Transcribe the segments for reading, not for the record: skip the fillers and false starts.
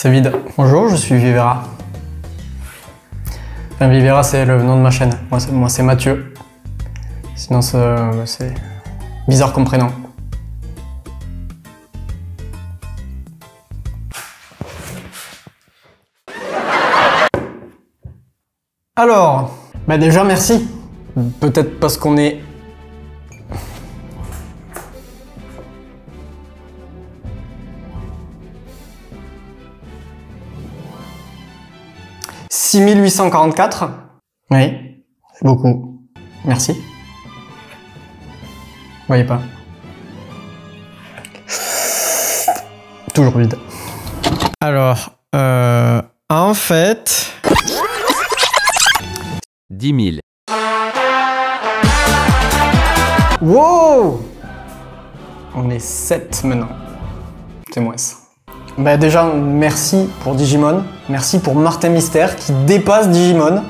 C'est vide. Bonjour, je suis Vivera. Enfin, Vivera, c'est le nom de ma chaîne. Moi, c'est Mathieu. Sinon, c'est bizarre comme prénom. Alors, bah déjà, merci. Peut-être parce qu'on est... « 6844 ». Oui, c'est beaucoup. Merci. Vous voyez pas. Toujours vide. Alors, en fait... 10 000. Wow! On est 7 maintenant. C'est moins ça. Bah déjà, merci pour Digimon. Merci pour Martin Mystère qui dépasse Digimon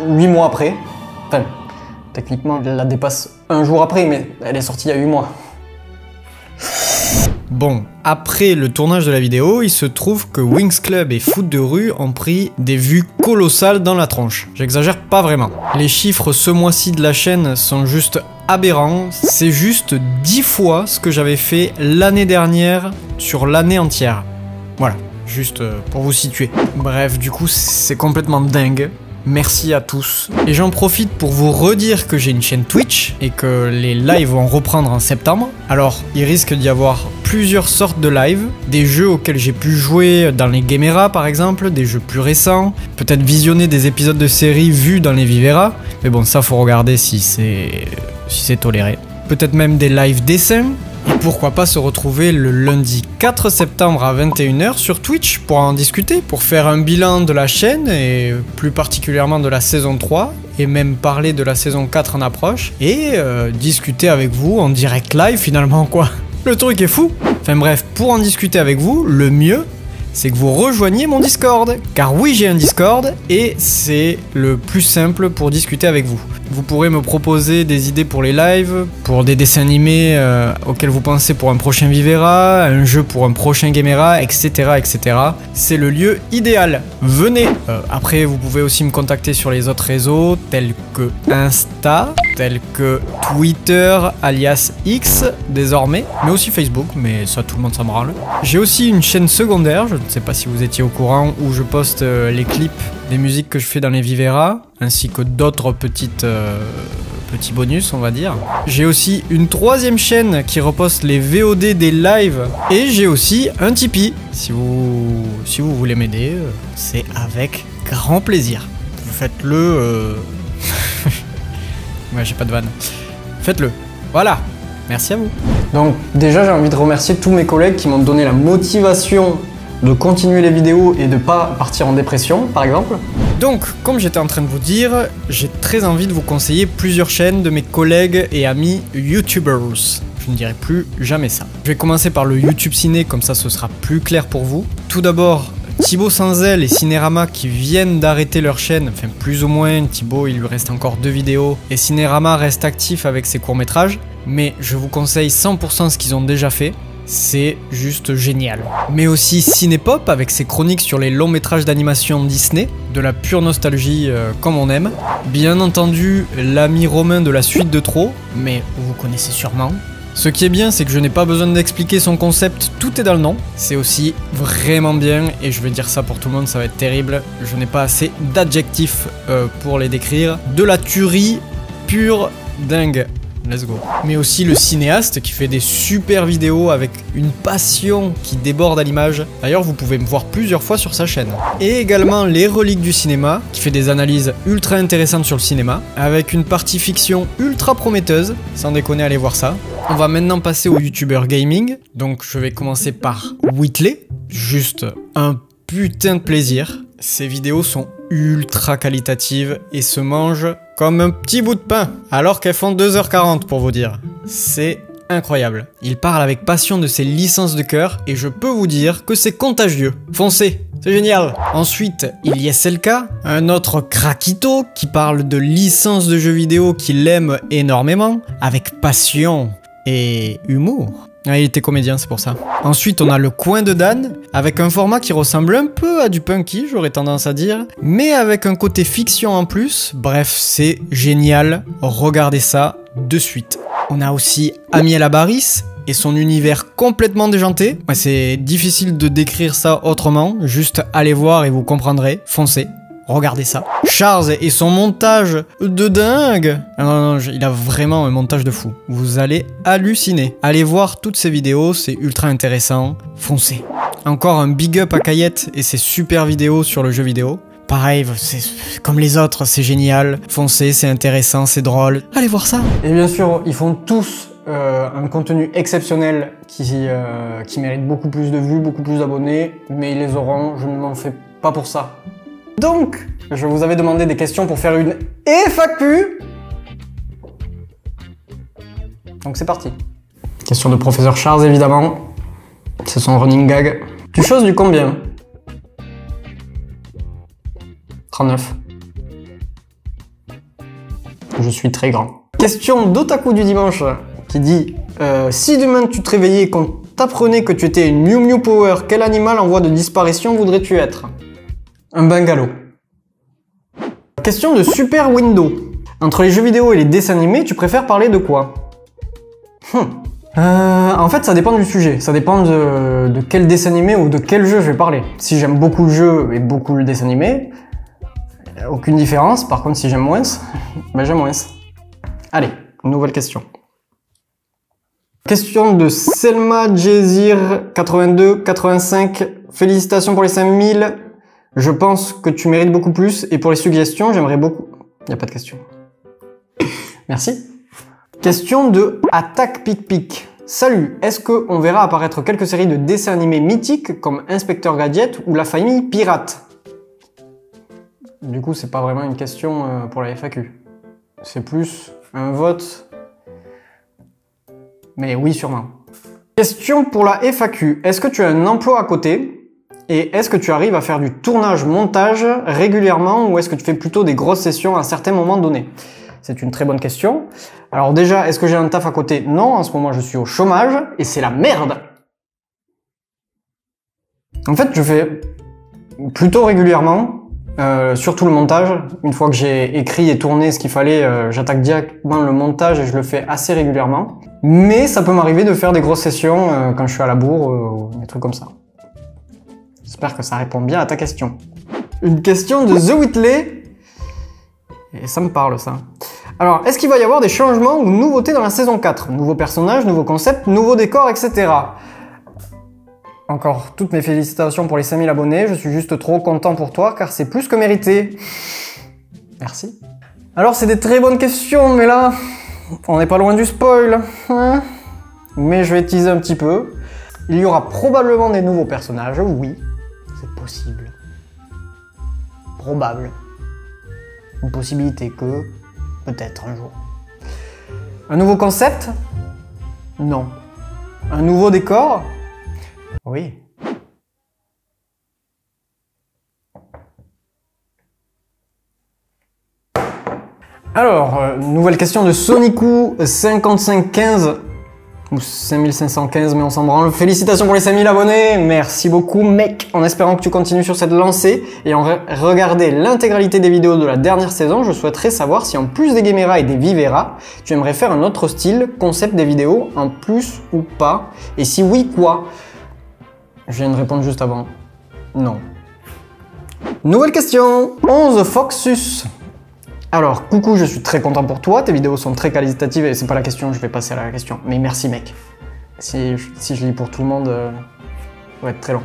8 mois après. Enfin, techniquement, elle la dépasse un jour après, mais elle est sortie il y a 8 mois. Bon, après le tournage de la vidéo, il se trouve que Winx Club et Foot de rue ont pris des vues colossales dans la tronche. J'exagère pas vraiment. Les chiffres ce mois-ci de la chaîne sont juste aberrants. C'est juste 10 fois ce que j'avais fait l'année dernière sur l'année entière. Voilà, juste pour vous situer. Bref, du coup, c'est complètement dingue. Merci à tous. Et j'en profite pour vous redire que j'ai une chaîne Twitch et que les lives vont reprendre en septembre. Alors, il risque d'y avoir plusieurs sortes de lives, des jeux auxquels j'ai pu jouer dans les Gamera par exemple, des jeux plus récents, peut-être visionner des épisodes de séries vus dans les Vivera, mais bon, ça faut regarder si c'est toléré. Peut-être même des live dessins. Et pourquoi pas se retrouver le lundi 4 septembre à 21 h sur Twitch pour en discuter, pour faire un bilan de la chaîne et plus particulièrement de la saison 3 et même parler de la saison 4 en approche et discuter avec vous en direct live finalement quoi. Le truc est fou. Enfin bref, pour en discuter avec vous, le mieux c'est que vous rejoigniez mon Discord. Car oui, j'ai un Discord et c'est le plus simple pour discuter avec vous. Vous pourrez me proposer des idées pour les lives, pour des dessins animés auxquels vous pensez pour un prochain Vivera, un jeu pour un prochain Gamera, etc. etc. C'est le lieu idéal. Venez. Après, vous pouvez aussi me contacter sur les autres réseaux tels que Insta, tels que Twitter, alias X désormais, mais aussi Facebook, mais ça tout le monde s'en branle. J'ai aussi une chaîne secondaire, je ne sais pas si vous étiez au courant, où je poste les clips des musiques que je fais dans les Vivera, ainsi que d'autres petits bonus, on va dire. J'ai aussi une troisième chaîne qui reposte les VOD des lives, et j'ai aussi un Tipeee. Si vous voulez m'aider, c'est avec grand plaisir. Faites-le... Ouais, j'ai pas de vanne. Faites-le. Voilà. Merci à vous. Donc déjà, j'ai envie de remercier tous mes collègues qui m'ont donné la motivation de continuer les vidéos et de pas partir en dépression, par exemple. Donc, comme j'étais en train de vous dire, j'ai très envie de vous conseiller plusieurs chaînes de mes collègues et amis YouTubers. Je ne dirai plus jamais ça. Je vais commencer par le YouTube Ciné, comme ça ce sera plus clair pour vous. Tout d'abord, Thibaut Sanzel et Cinérama qui viennent d'arrêter leur chaîne, enfin plus ou moins, Thibaut il lui reste encore 2 vidéos et Cinérama reste actif avec ses courts-métrages, mais je vous conseille 100% ce qu'ils ont déjà fait. C'est juste génial. Mais aussi Cinépop avec ses chroniques sur les longs métrages d'animation Disney, de la pure nostalgie comme on aime. Bien entendu, l'ami Romain de la suite de trop, mais vous connaissez sûrement. Ce qui est bien, c'est que je n'ai pas besoin d'expliquer son concept, tout est dans le nom. C'est aussi vraiment bien, et je vais dire ça pour tout le monde, ça va être terrible. Je n'ai pas assez d'adjectifs pour les décrire. De la tuerie pure dingue. Let's go. Mais aussi le cinéaste qui fait des super vidéos avec une passion qui déborde à l'image. D'ailleurs, vous pouvez me voir plusieurs fois sur sa chaîne. Et également les reliques du cinéma, qui fait des analyses ultra intéressantes sur le cinéma, avec une partie fiction ultra prometteuse. Sans déconner, allez voir ça. On va maintenant passer au youtubeur gaming. Donc je vais commencer par Whitley. Juste un putain de plaisir. Ces vidéos sont ultra qualitatives et se mangent comme un petit bout de pain, alors qu'elles font 2h40 pour vous dire. C'est incroyable. Il parle avec passion de ses licences de cœur et je peux vous dire que c'est contagieux. Foncez, c'est génial. Ensuite, il y a Selka, un autre craquito qui parle de licences de jeux vidéo qu'il aime énormément, avec passion et humour. Ah, il était comédien, c'est pour ça. Ensuite, on a le coin de Dan, avec un format qui ressemble un peu à du punky, j'aurais tendance à dire, mais avec un côté fiction en plus. Bref, c'est génial, regardez ça de suite. On a aussi Amiel Abaris et son univers complètement déjanté. Ouais, c'est difficile de décrire ça autrement, juste allez voir et vous comprendrez, foncez. Regardez ça. Charles et son montage de dingue. Ah non, il a vraiment un montage de fou. Vous allez halluciner. Allez voir toutes ces vidéos, c'est ultra intéressant. Foncez. Encore un big up à Kayette et ses super vidéos sur le jeu vidéo. Pareil, c'est comme les autres, c'est génial. Foncez, c'est intéressant, c'est drôle. Allez voir ça. Et bien sûr, ils font tous un contenu exceptionnel qui mérite beaucoup plus de vues, beaucoup plus d'abonnés. Mais ils les auront, je ne m'en fais pas pour ça. Donc, je vous avais demandé des questions pour faire une FAQ. Donc c'est parti. Question de professeur Charles, évidemment. C'est son running gag. Tu choses du combien? 39. Je suis très grand. Question d'Otaku du dimanche qui dit si demain tu te réveillais et qu'on t'apprenait que tu étais une Mew Mew Power, quel animal en voie de disparition voudrais-tu être? Un bungalow. Question de Super Window. Entre les jeux vidéo et les dessins animés, tu préfères parler de quoi? En fait, ça dépend du sujet. Ça dépend de quel dessin animé ou de quel jeu je vais parler. Si j'aime beaucoup le jeu et beaucoup le dessin animé, aucune différence. Par contre, si j'aime moins, ben j'aime moins. Allez, nouvelle question. Question de Selma Jezir 82-85. Félicitations pour les 5000. Je pense que tu mérites beaucoup plus. Et pour les suggestions, j'aimerais beaucoup... Il n'y a pas de question. Merci. Question de Attack Pic Pic. Salut, est-ce qu'on verra apparaître quelques séries de dessins animés mythiques comme Inspecteur Gadget ou La Famille Pirate? Du coup, c'est pas vraiment une question pour la FAQ. C'est plus un vote. Mais oui, sûrement. Question pour la FAQ. Est-ce que tu as un emploi à côté? Et est-ce que tu arrives à faire du tournage-montage régulièrement ou est-ce que tu fais plutôt des grosses sessions à certains moments donnés? C'est une très bonne question. Alors déjà, est-ce que j'ai un taf à côté? Non, en ce moment je suis au chômage et c'est la merde. En fait, je fais plutôt régulièrement, surtout le montage. Une fois que j'ai écrit et tourné ce qu'il fallait, j'attaque directement le montage et je le fais assez régulièrement. Mais ça peut m'arriver de faire des grosses sessions quand je suis à la bourre ou des trucs comme ça. J'espère que ça répond bien à ta question. Une question de The Whitley. Et ça me parle, ça. Alors, est-ce qu'il va y avoir des changements ou nouveautés dans la saison 4? Nouveaux personnages, nouveaux concepts, nouveaux décors, etc. Encore toutes mes félicitations pour les 5000 abonnés. Je suis juste trop content pour toi, car c'est plus que mérité. Merci. Alors, c'est des très bonnes questions, mais là, on n'est pas loin du spoil. Hein? Mais je vais teaser un petit peu. Il y aura probablement des nouveaux personnages, oui. C'est possible. Probable. Une possibilité que... peut-être un jour. Un nouveau concept? Non. Un nouveau décor? Oui. Alors, nouvelle question de Sonikou 5515 ou 5515, mais on s'en branle. Félicitations pour les 5000 abonnés, merci beaucoup mec. En espérant que tu continues sur cette lancée et en regardant l'intégralité des vidéos de la dernière saison, je souhaiterais savoir si en plus des Gamera et des Vivera, tu aimerais faire un autre style, concept des vidéos, en plus ou pas, et si oui, quoi? Je viens de répondre juste avant. Non. Nouvelle question. 11 Foxus. Alors, coucou, je suis très content pour toi, tes vidéos sont très qualitatives et c'est pas la question, je vais passer à la question. Mais merci mec. Si je lis pour tout le monde, ça va être très long.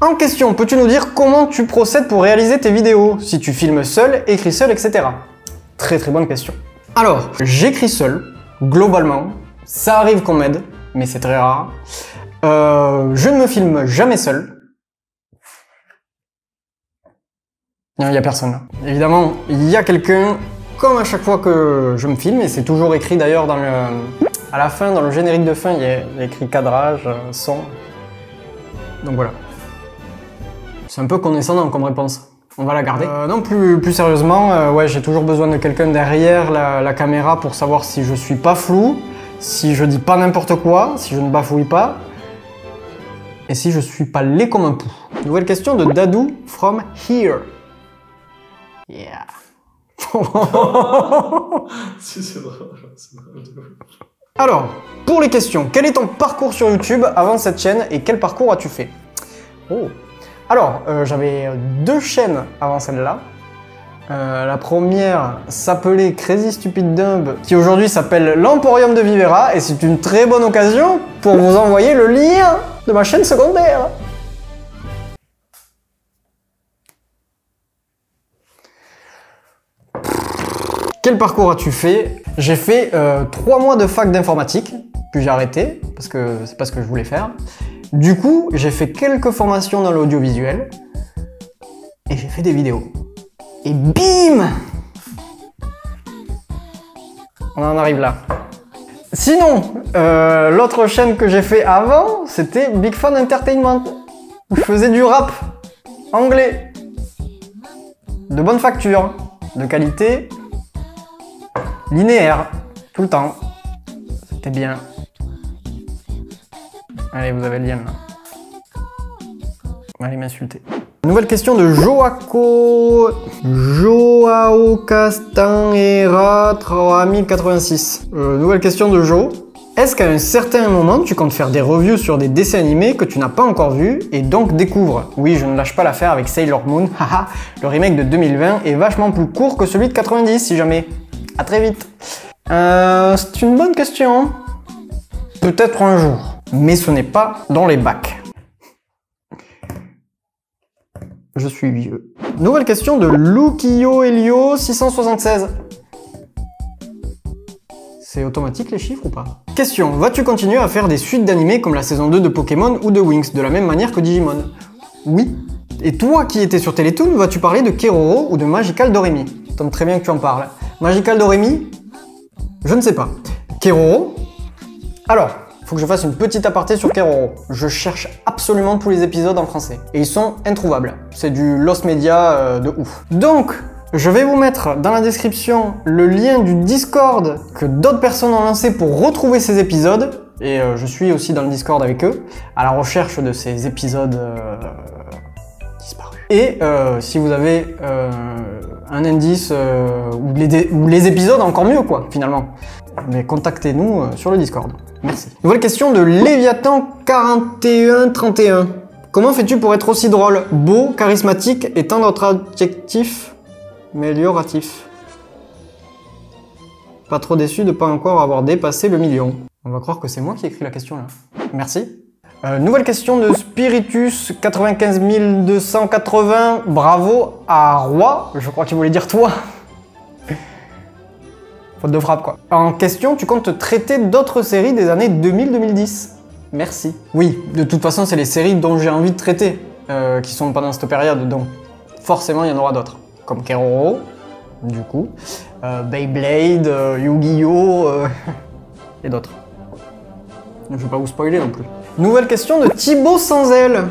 En question, peux-tu nous dire comment tu procèdes pour réaliser tes vidéos? Si tu filmes seul, écris seul, etc. Très très bonne question. Alors, j'écris seul, globalement. Ça arrive qu'on m'aide, mais c'est très rare. Je ne me filme jamais seul. Il n'y a personne là. Évidemment, il y a quelqu'un, comme à chaque fois que je me filme, et c'est toujours écrit d'ailleurs dans à la fin, dans le générique de fin, il y a écrit cadrage, son. Donc voilà. C'est un peu condescendant comme réponse. On va la garder. Non, plus sérieusement, ouais, j'ai toujours besoin de quelqu'un derrière la caméra pour savoir si je suis pas flou. si je dis pas n'importe quoi, si je ne bafouille pas, et si je suis pas laid comme un pou. Nouvelle question de Dadou from here. Yeah. Alors, pour les questions, quel est ton parcours sur YouTube avant cette chaîne et quel parcours as-tu fait? Oh. Alors, j'avais 2 chaînes avant celle-là. La première s'appelait Crazy Stupid Dumb, qui aujourd'hui s'appelle l'Emporium de Vivera, et c'est une très bonne occasion pour vous envoyer le lien de ma chaîne secondaire. Quel parcours as-tu fait? J'ai fait 3 mois de fac d'informatique, puis j'ai arrêté, parce que c'est pas ce que je voulais faire. Du coup, j'ai fait quelques formations dans l'audiovisuel, et j'ai fait des vidéos. Et bim! On en arrive là. Sinon, l'autre chaîne que j'ai fait avant, c'était Big Fun Entertainment, où je faisais du rap anglais, de bonne facture, de qualité, linéaire, tout le temps. C'était bien. Allez, vous avez le lien là. Allez m'insulter. Nouvelle question de Joao Castanheira 3086. Nouvelle question de Jo. Est-ce qu'à un certain moment, tu comptes faire des reviews sur des dessins animés que tu n'as pas encore vus et donc découvre? Oui, je ne lâche pas l'affaire avec Sailor Moon. Haha, le remake de 2020 est vachement plus court que celui de 90 si jamais. À très vite. C'est une bonne question. Peut-être un jour. Mais ce n'est pas dans les bacs. Je suis vieux. Nouvelle question de Lukio Helio 676. C'est automatique les chiffres ou pas? Question, vas-tu continuer à faire des suites d'animés comme la saison 2 de Pokémon ou de Winx, de la même manière que Digimon? Oui. Et toi qui étais sur Télétoon, vas-tu parler de Keroro ou de Magical Doremi? Ça tombe très bien que tu en parles. Magical Doremi? Je ne sais pas. Keroro? Alors, faut que je fasse une petite aparté sur Keroro. Je cherche absolument tous les épisodes en français. Et ils sont introuvables. C'est du lost media de ouf. Donc, je vais vous mettre dans la description le lien du Discord que d'autres personnes ont lancé pour retrouver ces épisodes. Et je suis aussi dans le Discord avec eux, à la recherche de ces épisodes disparus. Et si vous avez un indice ou les épisodes, encore mieux quoi, finalement. Mais contactez-nous sur le Discord. Merci. Nouvelle question de Léviathan 4131. Comment fais-tu pour être aussi drôle, beau, charismatique et tant d'autres adjectifs amélioratifs? Pas trop déçu de pas encore avoir dépassé le million. On va croire que c'est moi qui ai écrit la question là. Merci. Nouvelle question de Spiritus 95 280. Bravo à Roi. Je crois qu'il voulait dire toi. Faute de frappe quoi. En question, tu comptes traiter d'autres séries des années 2000-2010? Merci. Oui, de toute façon, c'est les séries dont j'ai envie de traiter qui sont pendant cette période, donc forcément il y en aura d'autres. Comme Keroro, du coup, Beyblade, Yu-Gi-Oh! Et d'autres. Je vais pas vous spoiler non plus. Nouvelle question de Thibaut Sans aile.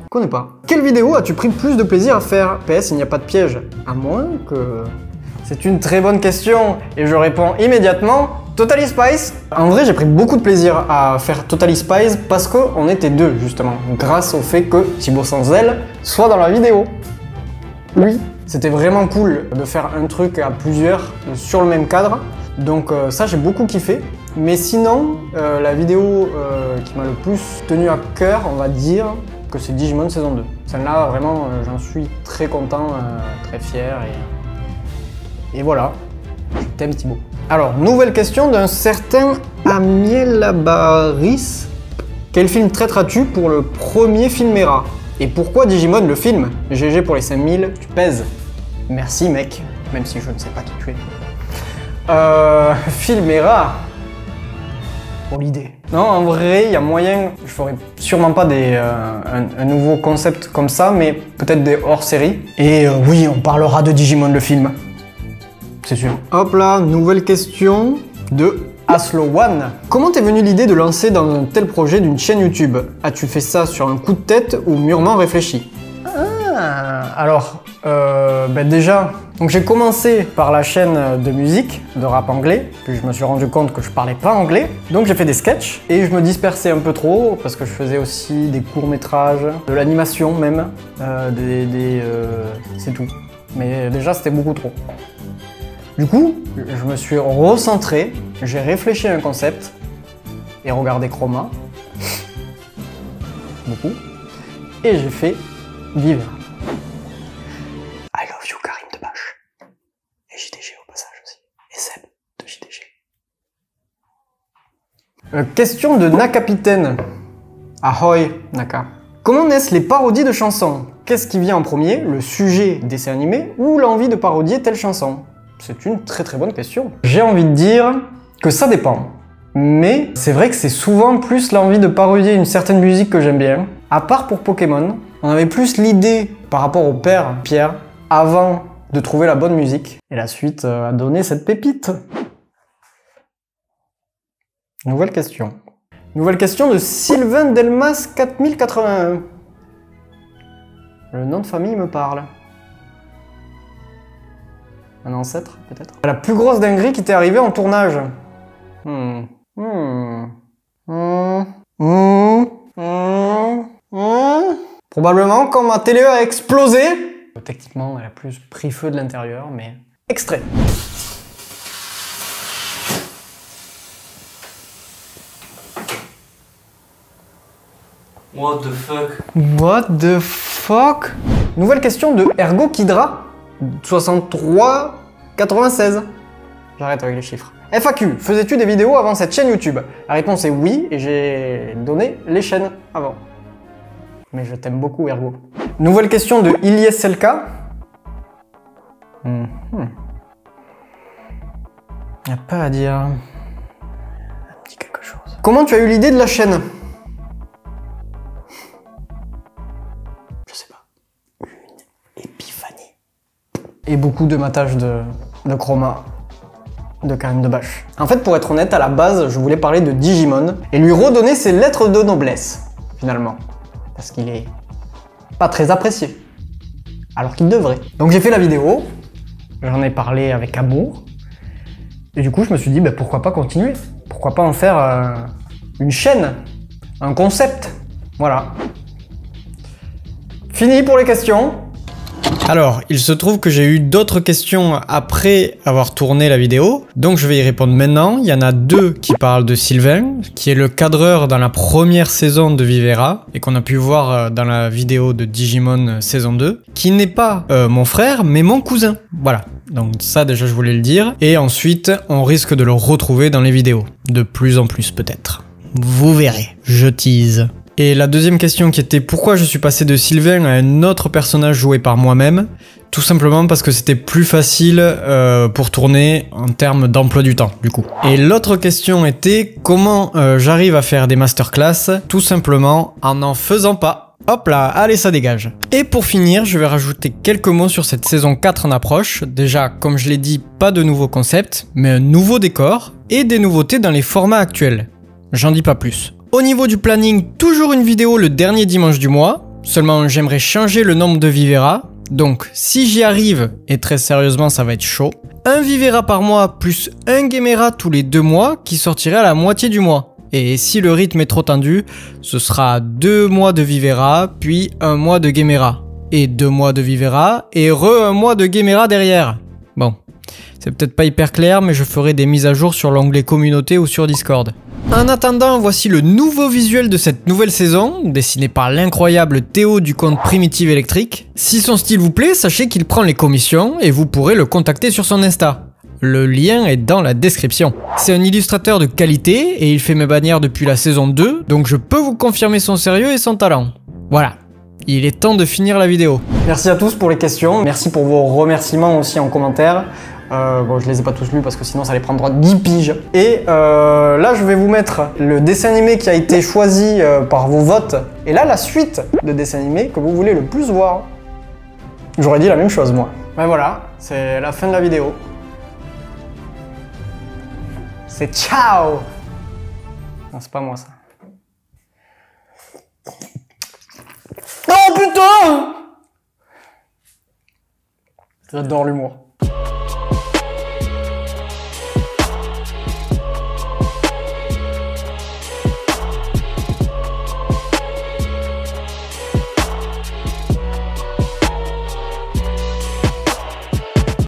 Je connais pas. Quelle vidéo as-tu pris plus de plaisir à faire? PS, il n'y a pas de piège. À moins que... C'est une très bonne question et je réponds immédiatement Totally Spies. En vrai, j'ai pris beaucoup de plaisir à faire Totally Spies parce qu'on était deux justement, grâce au fait que Thibaut Sans aile soit dans la vidéo. Oui, c'était vraiment cool de faire un truc à plusieurs sur le même cadre. Donc ça, j'ai beaucoup kiffé. Mais sinon, la vidéo qui m'a le plus tenu à cœur, on va dire que c'est Digimon saison 2. Celle-là, vraiment, j'en suis très content, très fier et voilà. Je t'aime Thibaut. Alors, nouvelle question d'un certain Amiel Labaris. Quel film traiteras-tu pour le premier Filmera? Et pourquoi Digimon le film? GG pour les 5000, tu pèses. Merci mec, même si je ne sais pas qui tu es. Filmera. Pour l'idée. Non, en vrai, il y a moyen, je ferai sûrement pas un nouveau concept comme ça, mais peut-être des hors-séries. Et oui, on parlera de Digimon le film. C'est sûr. Hop là, nouvelle question de Aslo One. Comment t'es venue l'idée de lancer dans un tel projet d'une chaîne YouTube? As-tu fait ça sur un coup de tête ou mûrement réfléchi? Alors, déjà, donc j'ai commencé par la chaîne de musique, de rap anglais, puis je me suis rendu compte que je parlais pas anglais, donc j'ai fait des sketchs, et je me dispersais un peu trop, parce que je faisais aussi des courts-métrages, de l'animation même, c'est tout. Mais déjà, c'était beaucoup trop. Du coup, je me suis recentré, j'ai réfléchi à un concept, et regardé Chroma, beaucoup, et j'ai fait Vivera. I love you Karim Debache. Et JDG au passage aussi. Et Seb de JDG. Question de Nakapitaine. Ahoy Naka. Comment naissent les parodies de chansons? Qu'est-ce qui vient en premier, le sujet dessin animé ou l'envie de parodier telle chanson? C'est une très très bonne question. J'ai envie de dire que ça dépend. Mais c'est vrai que c'est souvent plus l'envie de parodier une certaine musique que j'aime bien. À part pour Pokémon, on avait plus l'idée par rapport au père Pierre avant de trouver la bonne musique. Et la suite a donné cette pépite. Nouvelle question. Nouvelle question de Sylvain Delmas 4081. Le nom de famille me parle. Un ancêtre, peut-être? La plus grosse dinguerie qui t'est arrivée en tournage? Probablement quand ma télé a explosé. Techniquement, elle a plus pris feu de l'intérieur, mais... Extrait. What the fuck? What the fuck? Nouvelle question de Ergo Kidra 6396. J'arrête avec les chiffres. FAQ, faisais-tu des vidéos avant cette chaîne YouTube? La réponse est oui, et j'ai donné les chaînes avant. Mais je t'aime beaucoup, Ergo. Nouvelle question de Ilyes Selka. Y'a pas à dire. Un petit quelque chose. Comment tu as eu l'idée de la chaîne? Je sais pas. Une épiphanie. Et beaucoup de matage de Chroma. De Karim Debache. En fait, pour être honnête, à la base, je voulais parler de Digimon et lui redonner ses lettres de noblesse, finalement. Parce qu'il est pas très apprécié. Alors qu'il devrait. Donc j'ai fait la vidéo, j'en ai parlé avec amour, et du coup je me suis dit, pourquoi pas continuer? Pourquoi pas en faire une chaîne, un concept? Voilà. Fini pour les questions. Alors, il se trouve que j'ai eu d'autres questions après avoir tourné la vidéo, donc je vais y répondre maintenant. Il y en a deux qui parlent de Sylvain, qui est le cadreur dans la première saison de Vivera, et qu'on a pu voir dans la vidéo de Digimon saison 2, qui n'est pas mon frère, mais mon cousin. Voilà, donc ça déjà je voulais le dire. Et ensuite, on risque de le retrouver dans les vidéos, de plus en plus peut-être. Vous verrez, je tease. Et la deuxième question qui était pourquoi je suis passé de Sylvain à un autre personnage joué par moi-même? Tout simplement parce que c'était plus facile pour tourner en termes d'emploi du temps, du coup. Et l'autre question était comment j'arrive à faire des masterclass? Tout simplement en faisant pas. Hop là, allez ça dégage. Et pour finir, je vais rajouter quelques mots sur cette saison 4 en approche. Déjà, comme je l'ai dit, pas de nouveaux concepts, mais un nouveau décor et des nouveautés dans les formats actuels. J'en dis pas plus. Au niveau du planning, toujours une vidéo le dernier dimanche du mois, seulement j'aimerais changer le nombre de Vivera, donc si j'y arrive, et très sérieusement ça va être chaud, un Vivera par mois plus un Gamera tous les 2 mois qui sortirait à la moitié du mois. Et si le rythme est trop tendu, ce sera 2 mois de Vivera, puis 1 mois de Gamera, et 2 mois de Vivera, et un mois de Gamera derrière. Bon, c'est peut-être pas hyper clair, mais je ferai des mises à jour sur l'onglet communauté ou sur Discord. En attendant, voici le nouveau visuel de cette nouvelle saison, dessiné par l'incroyable Théo du compte Primitive Électrique. Si son style vous plaît, sachez qu'il prend les commissions et vous pourrez le contacter sur son Insta. Le lien est dans la description. C'est un illustrateur de qualité et il fait mes bannières depuis la saison 2, donc je peux vous confirmer son sérieux et son talent. Voilà. Il est temps de finir la vidéo. Merci à tous pour les questions, merci pour vos remerciements aussi en commentaire. Bon, je les ai pas tous lus parce que sinon ça allait prendre 10 piges. Et là, je vais vous mettre le dessin animé qui a été choisi par vos votes. Et là, la suite de dessin animé que vous voulez le plus voir. J'aurais dit la même chose, moi. Ben voilà, c'est la fin de la vidéo. C'est ciao! Non, c'est pas moi, ça. Oh putain! J'adore l'humour.